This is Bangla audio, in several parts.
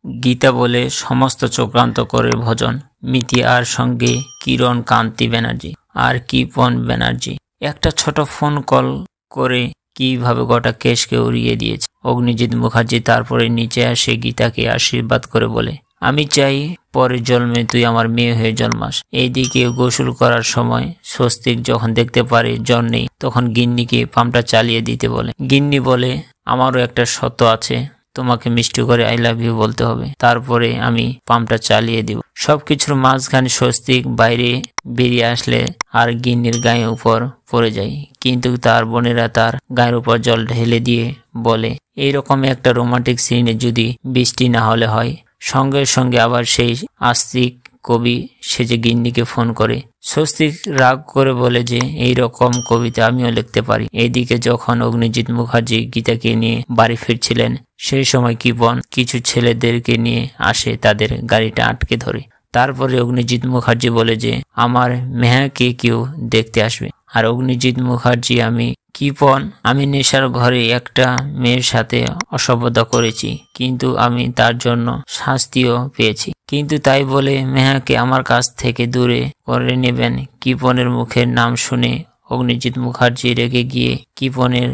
গীতা বলে সমস্ত চক্রান্ত করে ভজন। মিতি আর সঙ্গে কিরণ কান্তি ব্যানার্জি আর কৃপন ব্যানার্জি একটা ছোট ফোন কল করে কিভাবে গোটা কেসকে উড়িয়ে দিয়েছে। অগ্নিজিৎ মুখার্জি তারপরে নিচে আসে গীতাকে আশীর্বাদ করে বলে, আমি চাই পরের জন্মে তুই আমার মেয়ে হয়ে জন্মাস। এইদিকে গোসল করার সময় স্বস্তিক যখন দেখতে পারে জ্বর নেই, তখন গিন্নিকে পাম্পটা চালিয়ে দিতে বলে। গিন্নি বলে, আমারও একটা শর্ত আছে, তোমাকে মিষ্টি করে আই লাভ ইউ বলতে হবে, তারপরে আমি পাম্পটা চালিয়ে দিব। সবকিছুর মাঝখানে স্বস্তিক বাইরে বেরিয়ে আসলে আর গিন্নির গায়ের উপর পড়ে যায়, কিন্তু তার বোনেরা তার গায়ের উপর জল ঢেলে দিয়ে বলে, এইরকম একটা রোমান্টিক সিনে যদি বৃষ্টি না হলে হয়। সঙ্গে সঙ্গে আবার সেই আস্তিক কবি সেজে গিন্নিকে ফোন করে। স্বস্তিক রাগ করে বলে যে এই রকম কবিতা আমিও লিখতে পারি। এইদিকে যখন অগ্নিজিৎ মুখার্জি গীতাকে নিয়ে বাড়ি ফিরছিলেন, সেই সময় কৃপন কিছু ছেলেদেরকে নিয়ে আসে, তাদের গাড়িটা আটকে ধরে। তারপরে অগ্নিজিৎ মুখার্জি বলে যে আমার মেহাকে কেউ দেখতে আসবে। আর অগ্নিজিৎ মুখার্জি, আমি কৃপন, আমি নেশার ঘরে একটা মেয়ের সাথে অসভ্যতা করেছি, কিন্তু আমি তার জন্য শাস্তিও পেয়েছি, কিন্তু তাই বলে মেহাকে আমার কাছ থেকে দূরে করে নেবেন। কৃপনের মুখের নাম শুনে অগ্নিজিৎ মুখার্জি রেগে গিয়ে কৃপনের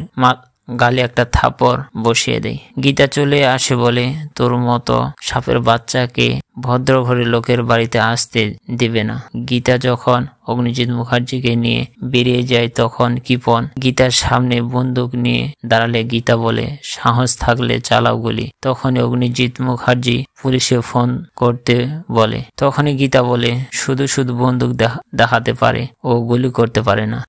গালে একটা থাপড় বসিয়ে দেয়। গীতা চলে আসে বলে, তোর মতো সাপের বাচ্চাকে ভদ্র ঘরে লোকের বাড়িতে আসতে দেবে না। গীতা যখন অগ্নিজিৎ মুখার্জিকে নিয়ে বেরিয়ে যায়, তখন কৃপন গীতার সামনে বন্দুক নিয়ে দাঁড়ালে গীতা বলে, সাহস থাকলে চালাও গুলি। তখনই অগ্নিজিৎ মুখার্জি পুলিশে ফোন করতে বলে। তখনই গীতা বলে, শুধু শুধু বন্দুক দেখাতে পারে, ও গুলি করতে পারে না।